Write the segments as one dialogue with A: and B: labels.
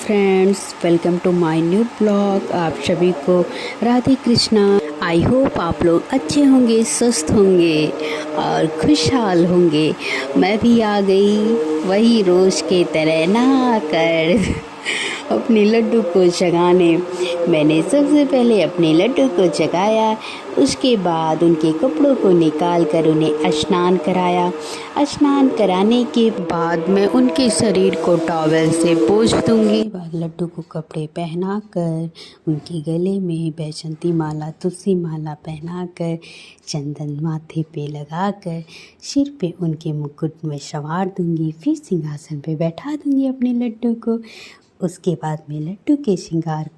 A: Friends, welcome to my new blog. आप सभी को राधे कृष्णा। आई होप आप लोग अच्छे होंगे, स्वस्थ होंगे और खुशहाल होंगे। मैं भी आ गई वही रोज़ के तरह नहा कर अपने लड्डू को जगाने। मैंने सबसे पहले अपने लड्डू को जगाया, उसके बाद उनके कपड़ों को निकाल कर उन्हें स्नान कराया। स्नान कराने के बाद मैं उनके शरीर को टॉवेल से पोंछ दूंगी। बाद लड्डू को कपड़े पहना कर उनके गले में बैजंती माला, तुलसी माला पहना कर, चंदन माथे पे लगा कर सिर पे उनके मुकुट में सवार दूंगी। फिर सिंहासन पे बैठा दूंगी अपने लड्डू को। उसके बाद मैं लड्डू के श्रृंगार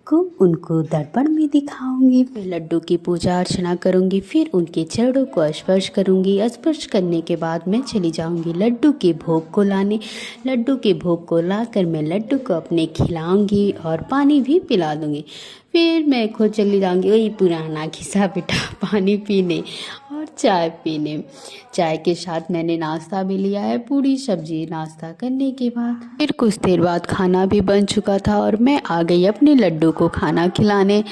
A: को उनको दर्पण में दिखाऊंगी। मैं लड्डू की पूजा अर्चना करूंगी, फिर उनके चरणों को स्पर्श करूंगी। स्पर्श करने के बाद मैं चली जाऊंगी लड्डू के भोग को लाने। लड्डू के भोग को लाकर मैं लड्डू को अपने खिलाऊंगी और पानी भी पिला दूंगी। फिर मैं खुद चली जाऊंगी वही पुराना घिसा पिटा पानी पीने और चाय पीने। चाय के साथ मैंने नाश्ता भी लिया है, पूरी सब्जी। नाश्ता करने के बाद फिर कुछ देर बाद खाना भी बन चुका था और मैं आ गई अपने लड्डू को खाना खिलाने।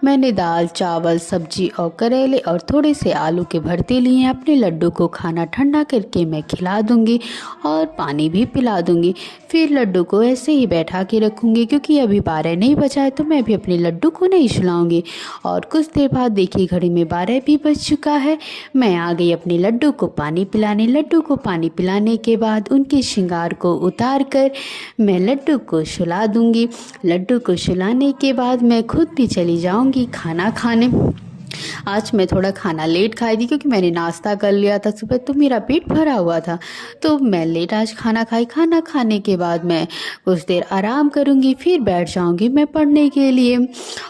A: मैंने दाल, चावल, सब्जी और करेले और थोड़े से आलू के भरते लिए हैं। अपने लड्डू को खाना ठंडा करके मैं खिला दूंगी और पानी भी पिला दूंगी। फिर लड्डू को ऐसे ही बैठा के रखूँगी, क्योंकि अभी 12 नहीं बजा है तो मैं अभी अपने लड्डू को नहीं सुलाऊंगी। और कुछ देर बाद देखिए घड़ी में 12 भी बज चुका है। मैं आ गई अपने लड्डू को पानी पिलाने। लड्डू को पानी पिलाने के बाद उनके श्रृंगार को उतार कर मैं लड्डू को सुला दूंगी। लड्डू को सुलाने के बाद मैं खुद भी चली जाऊंगी खाना खाने। आज मैं थोड़ा खाना लेट खाई थी, क्योंकि मैंने नाश्ता कर लिया था सुबह, तो मेरा पेट भरा हुआ था, तो मैं लेट आज खाना खाई। खाना खाने के बाद मैं कुछ देर आराम करूंगी, फिर बैठ जाऊंगी मैं पढ़ने के लिए।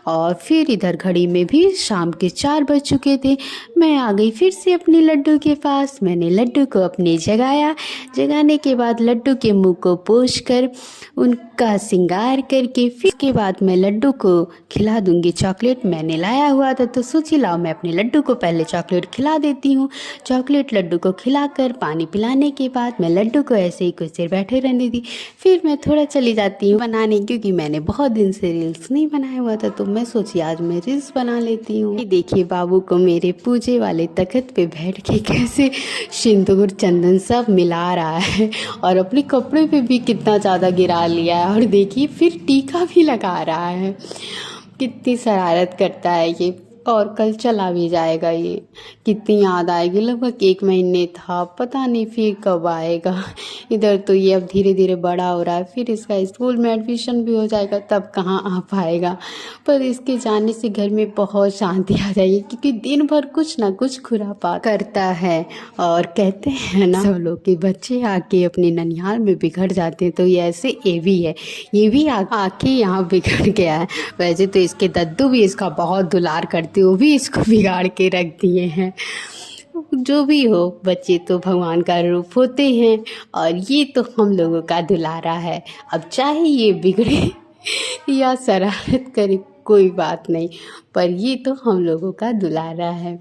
A: और फिर इधर घड़ी में भी शाम के 4 बज चुके थे। मैं आ गई फिर से अपने लड्डू के पास। मैंने लड्डू को अपने जगाया। जगाने के बाद लड्डू के मुँह को पोंछ कर उनका श्रृंगार करके फिर के बाद मैं लड्डू को खिला दूंगी चॉकलेट। मैंने लाया हुआ था तो सोची लाओ मैं अपने लड्डू को पहले चॉकलेट खिला देती हूँ। चॉकलेट लड्डू को खिलाकर पानी पिलाने के बाद मैं लड्डू को ऐसे ही कुछ देर बैठे रहने दी। फिर मैं थोड़ा चली जाती हूँ बनाने, क्योंकि मैंने बहुत दिन से रील्स नहीं बनाया हुआ था, तो मैं सोची आज मैं रील्स बना लेती हूँ। देखिए बाबू को मेरे पूजे वाले तख्त पे बैठ के कैसे सिंदूर चंदन सब मिला रहा है और अपने कपड़े पे भी कितना ज़्यादा गिरा लिया है। और देखिए फिर टीका भी लगा रहा है। कितनी शरारत करता है ये। और कल चला भी जाएगा ये। कितनी याद आएगी। लगभग 1 महीने था, पता नहीं फिर कब आएगा। इधर तो ये अब धीरे धीरे बड़ा हो रहा है, फिर इसका स्कूल में एडमिशन भी हो जाएगा, तब कहाँ आ पाएगा। पर इसके जाने से घर में बहुत शांति आ जाएगी, क्योंकि दिन भर कुछ ना कुछ खुरापात करता है। और कहते हैं ना सब लोग के बच्चे आके अपने ननिहाल में बिगड़ जाते हैं, तो ये ऐसे ये भी है। ये भी आके यहाँ बिगड़ गया है। वैसे तो इसके दद्दू भी इसका बहुत दुलार करते, वो भी इसको बिगाड़ के रख दिए हैं। जो भी हो, बच्चे तो भगवान का रूप होते हैं और ये तो हम लोगों का दुलारा है। अब चाहे ये बिगड़े या शरारत करे कोई बात नहीं, पर ये तो हम लोगों का दुलारा है।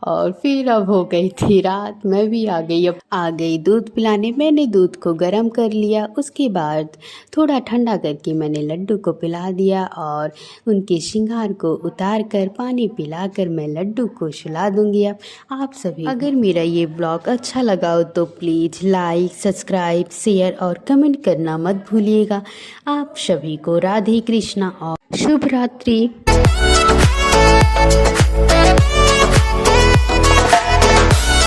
A: और फिर अब हो गई थी रात, मैं भी आ गई। अब आ गई दूध पिलाने। मैंने दूध को गर्म कर लिया, उसके बाद थोड़ा ठंडा करके मैंने लड्डू को पिला दिया और उनके श्रृंगार को उतार कर पानी पिलाकर मैं लड्डू को सुला दूंगी। अब आप सभी अगर मेरा ये ब्लॉग अच्छा लगा हो तो प्लीज़ लाइक, सब्सक्राइब, शेयर और कमेंट करना मत भूलिएगा। आप सभी को राधे कृष्णा और शुभ रात्रि।